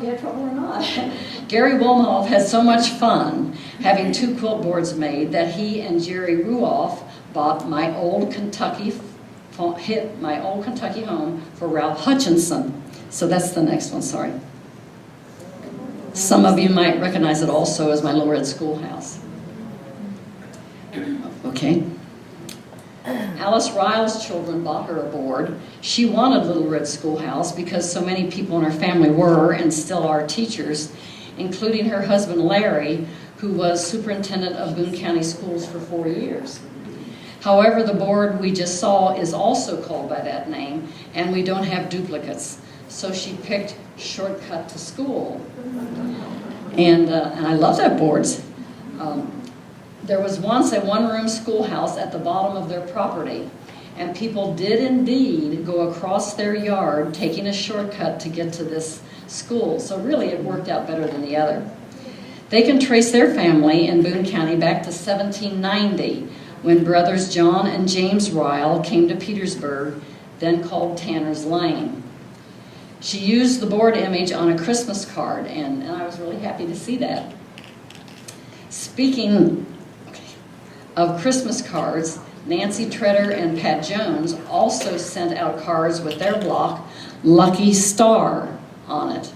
if you had trouble or not. Gary Wilmoff had so much fun having 2 quilt boards made that he and Jerry Ruoff bought my old Kentucky home for Ralph Hutchinson. So that's the next one, sorry. Some of you might recognize it also as my Little Red Schoolhouse. Okay. Alice Ryle's children bought her a board. She wanted Little Red Schoolhouse because so many people in her family were and still are teachers, including her husband Larry, who was superintendent of Boone County Schools for 4 years. However, the board we just saw is also called by that name, and we don't have duplicates. So she picked Shortcut to School. And I love that board. There was once a one-room schoolhouse at the bottom of their property, and people did indeed go across their yard taking a shortcut to get to this school. So really it worked out better than the other. They can trace their family in Boone County back to 1790, when brothers John and James Ryle came to Petersburg, then called Tanner's Lane. She used the board image on a Christmas card, and I was really happy to see that. Speaking of Christmas cards, Nancy Treader and Pat Jones also sent out cards with their block, Lucky Star, on it.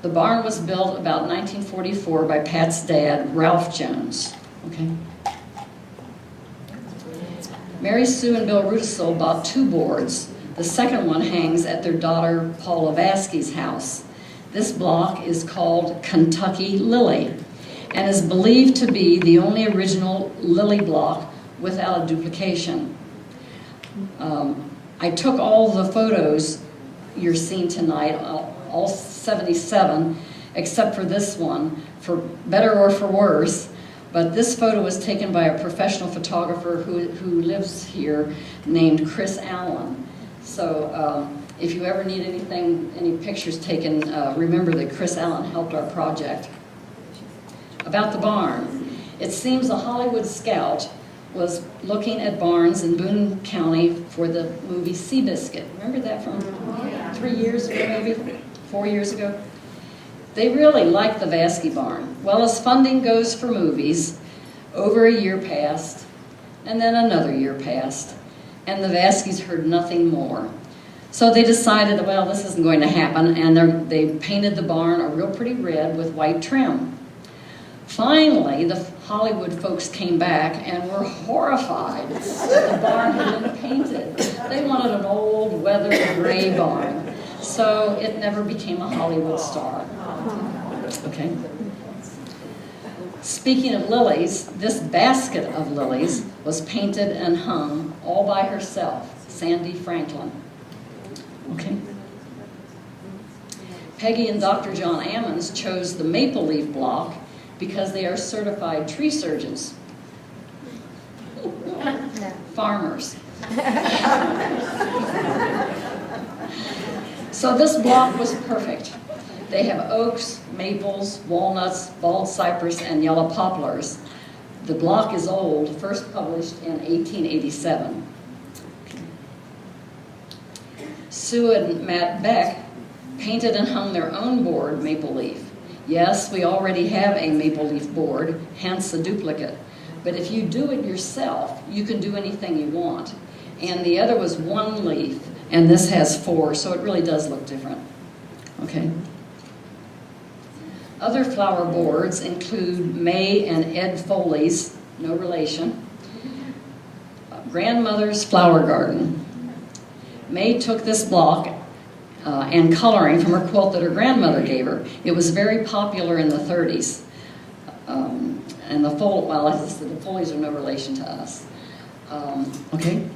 The barn was built about 1944 by Pat's dad, Ralph Jones. Okay. Mary Sue and Bill Rudisill bought 2 boards. The second one hangs at their daughter Paula Vasky's house. This block is called Kentucky Lily and is believed to be the only original lily block without a duplication. I took all the photos you're seeing tonight, all 77, except for this one, for better or for worse. But this photo was taken by a professional photographer who lives here named Chris Allen. So if you ever need anything, any pictures taken, remember that Chris Allen helped our project. About the barn, it seems a Hollywood scout was looking at barns in Boone County for the movie Seabiscuit. Remember that from 3 years ago, maybe 4 years ago? They really liked the Vasky barn. Well, as funding goes for movies, over a year passed, and then another year passed, and the Vaskys heard nothing more. So they decided, well, this isn't going to happen, and they painted the barn a real pretty red with white trim. Finally, the Hollywood folks came back and were horrified that the barn had been painted. They wanted an old, weathered, gray barn. So it never became a Hollywood star. Okay. Speaking of lilies, this basket of lilies was painted and hung all by herself, Sandy Franklin. Okay. Peggy and Dr. John Ammons chose the maple leaf block because they are certified tree surgeons. Farmers. So this block was perfect. They have oaks, maples, walnuts, bald cypress, and yellow poplars. The block is old, first published in 1887. Sue and Matt Beck painted and hung their own board, maple leaf. Yes, we already have a maple leaf board, hence a duplicate. But if you do it yourself, you can do anything you want. And the other was 1 leaf, and this has 4, so it really does look different. Okay. Other flower boards include May and Ed Foley's, no relation, Grandmother's Flower Garden. May took this block and coloring from her quilt that her grandmother gave her. It was very popular in the 30s. And the Foleys are no relation to us. Okay.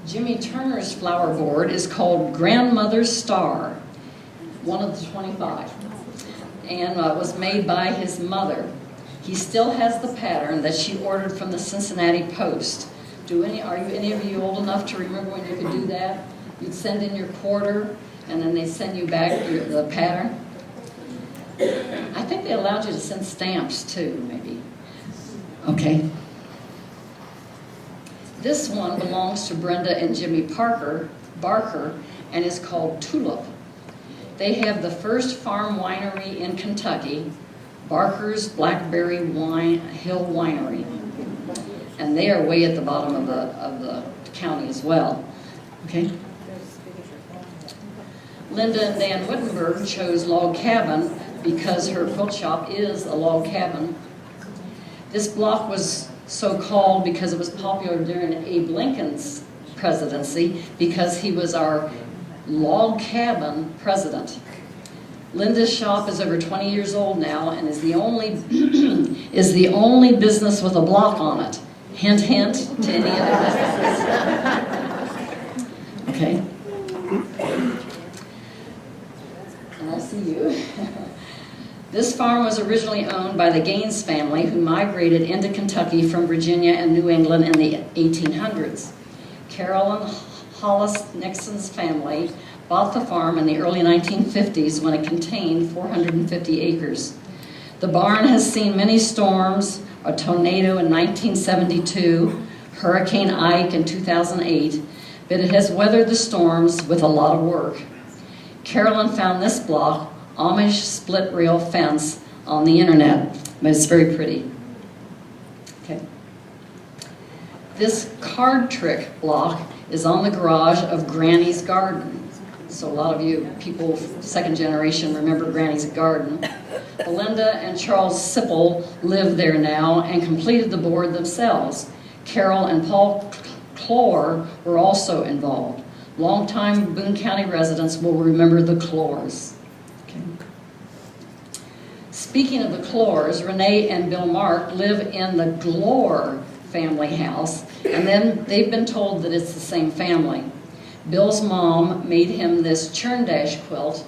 Jimmy Turner's flower board is called Grandmother's Star, one of the 25, and was made by his mother. He still has the pattern that she ordered from the Cincinnati Post. Are any of you old enough to remember when you could do that? You'd send in your quarter, and then they'd send you back the pattern. I think they allowed you to send stamps too, maybe. Okay. This one belongs to Brenda and Jimmy Barker, and is called Tulip. They have the first farm winery in Kentucky, Barker's Blackberry Hill Winery. And they are way at the bottom of the county as well. Okay. Linda and Dan Wittenberg chose Log Cabin because her quilt shop is a log cabin. This block was so called because it was popular during Abe Lincoln's presidency because he was our log cabin president. Linda's shop is over 20 years old now and is the only business with a block on it. Hint, hint to any other businesses. Okay. And I see you. This farm was originally owned by the Gaines family, who migrated into Kentucky from Virginia and New England in the 1800s. Carolyn Hollis Nixon's family bought the farm in the early 1950s when it contained 450 acres. The barn has seen many storms, a tornado in 1972, Hurricane Ike in 2008, but it has weathered the storms with a lot of work. Carolyn found this block, Amish split rail fence, on the internet, but it's very pretty. Okay. This card trick block is on the garage of Granny's Garden. So a lot of you people, second generation, remember Granny's Garden. Belinda and Charles Sipple live there now and completed the board themselves. Carol and Paul Clore were also involved. Longtime Boone County residents will remember the Clores. Okay. Speaking of the Clores, Renee and Bill Mark live in the Glore family house, and then they've been told that it's the same family. Bill's mom made him this churn dash quilt,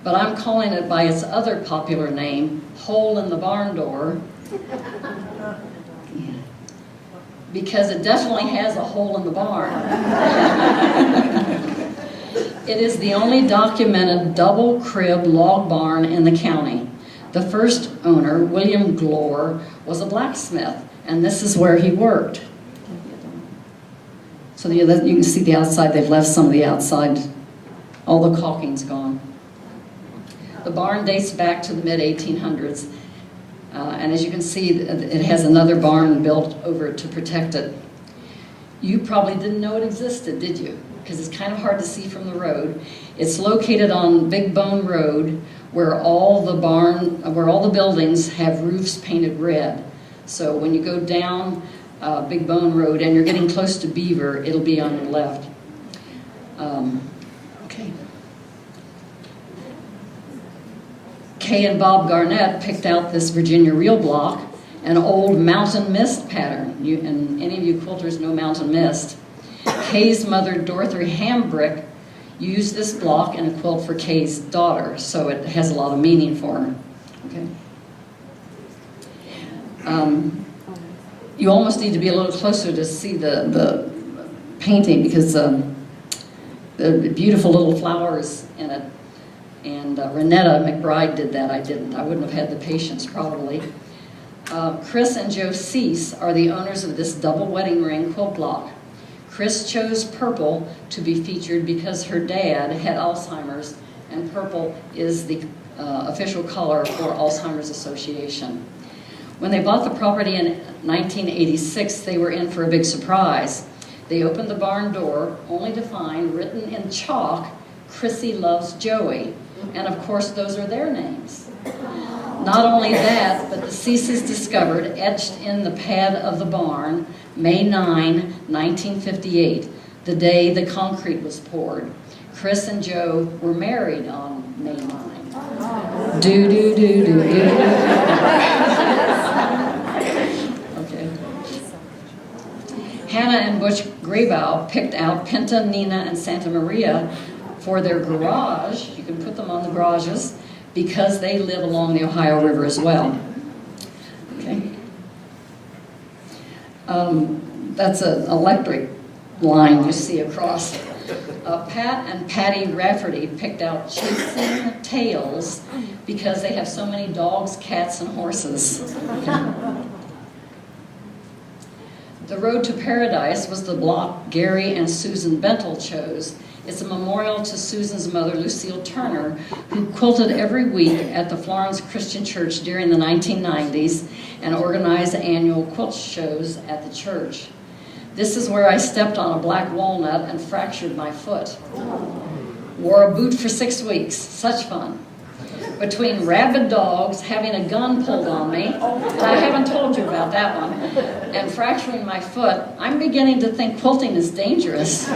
but I'm calling it by its other popular name, Hole in the Barn Door, because it definitely has a hole in the barn. It is the only documented double crib log barn in the county. The first owner, William Glore, was a blacksmith, and this is where he worked. So you can see the outside. They've left some of the outside. All the caulking's gone. The barn dates back to the mid-1800s. And as you can see, it has another barn built over it to protect it. You probably didn't know it existed, did you? Because it's kind of hard to see from the road. It's located on Big Bone Road, where all the buildings have roofs painted red. So when you go down Big Bone Road and you're getting close to Beaver, it'll be on your left. Okay. Kay and Bob Garnett picked out this Virginia reel block, an old Mountain Mist pattern. And any of you quilters know Mountain Mist. Kay's mother, Dorothy Hambrick, used this block in a quilt for Kay's daughter, so it has a lot of meaning for her. Okay. You almost need to be a little closer to see the painting because the beautiful little flowers in it. And Renetta McBride did that. I didn't. I wouldn't have had the patience probably. Chris and Joe Cease are the owners of this double wedding ring quilt block. Chris chose purple to be featured because her dad had Alzheimer's, and purple is the official color for Alzheimer's Association. When they bought the property in 1986, they were in for a big surprise. They opened the barn door only to find written in chalk, "Chrissy loves Joey." And of course, those are their names. Not only that, but the Ceases discovered, etched in the pad of the barn, May 9, 1958, the day the concrete was poured. Chris and Joe were married on May 9. Do, do, do, do, do. Okay. Hannah and Butch Graybow picked out Pinta, Nina, and Santa Maria for their garage. You can put them on the garages because they live along the Ohio River as well. Okay. That's an electric line you see across. Pat and Patty Rafferty picked out Chasing Tails because they have so many dogs, cats, and horses. The Road to Paradise was the block Gary and Susan Bentel chose. It's a memorial to Susan's mother, Lucille Turner, who quilted every week at the Florence Christian Church during the 1990s and organized annual quilt shows at the church. This is where I stepped on a black walnut and fractured my foot. Wore a boot for 6 weeks. Such fun. Between rabid dogs, having a gun pulled on me, and I haven't told you about that one, and fracturing my foot, I'm beginning to think quilting is dangerous.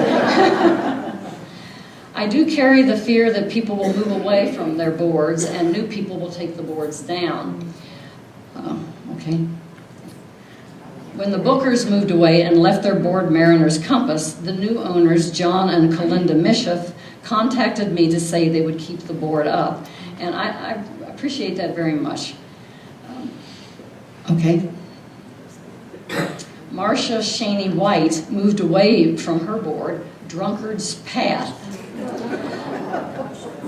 I do carry the fear that people will move away from their boards and new people will take the boards down. Okay. When the Bookers moved away and left their board Mariner's Compass, the new owners, John and Kalinda Mischief, contacted me to say they would keep the board up. And I appreciate that very much. Okay. Marcia Shaney White moved away from her board, Drunkard's Path.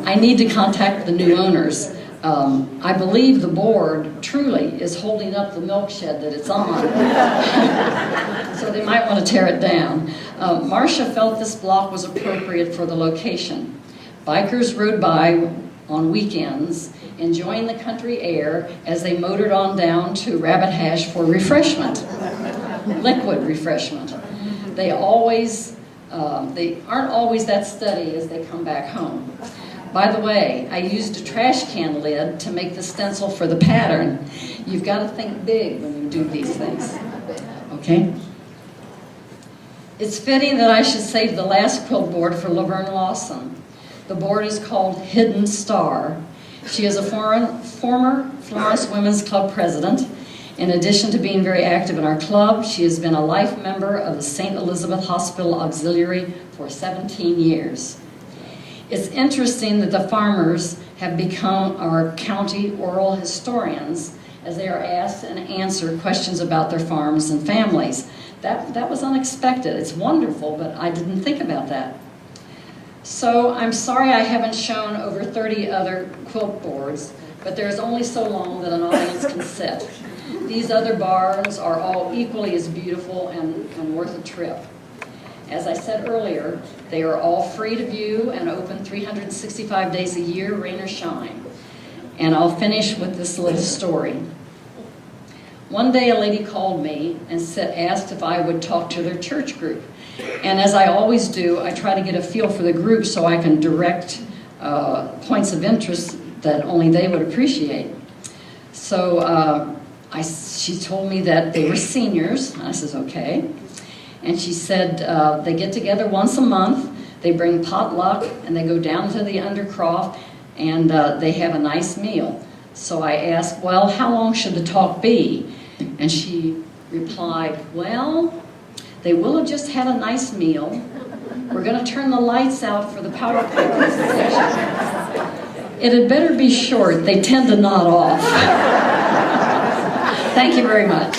I need to contact the new owners. I believe the board truly is holding up the milk shed that it's on. So they might want to tear it down. Marcia felt this block was appropriate for the location. Bikers rode by on weekends, enjoying the country air as they motored on down to Rabbit Hash for refreshment, liquid refreshment. They aren't always that steady as they come back home. By the way, I used a trash can lid to make the stencil for the pattern. You've got to think big when you do these things, okay? It's fitting that I should save the last quilt board for Laverne Lawson. The board is called Hidden Star. She is a former Florence Women's Club president. In addition to being very active in our club, she has been a life member of the St. Elizabeth Hospital Auxiliary for 17 years. It's interesting that the farmers have become our county oral historians as they are asked and answer questions about their farms and families. That was unexpected. It's wonderful, but I didn't think about that. So I'm sorry I haven't shown over 30 other quilt boards, but there's only so long that an audience can sit. These other barns are all equally as beautiful and worth a trip. As I said earlier, they are all free to view and open 365 days a year, rain or shine. And I'll finish with this little story. One day a lady called me and asked if I would talk to their church group. And as I always do, I try to get a feel for the group so I can direct points of interest that only they would appreciate. So she told me that they were seniors. I says, okay. And she said they get together once a month, they bring potluck, and they go down to the Undercroft, and they have a nice meal. So I asked, well, how long should the talk be? And she replied, well, they will have just had a nice meal. We're going to turn the lights out for the PowerPoint presentation. It had better be short. They tend to nod off. Thank you very much.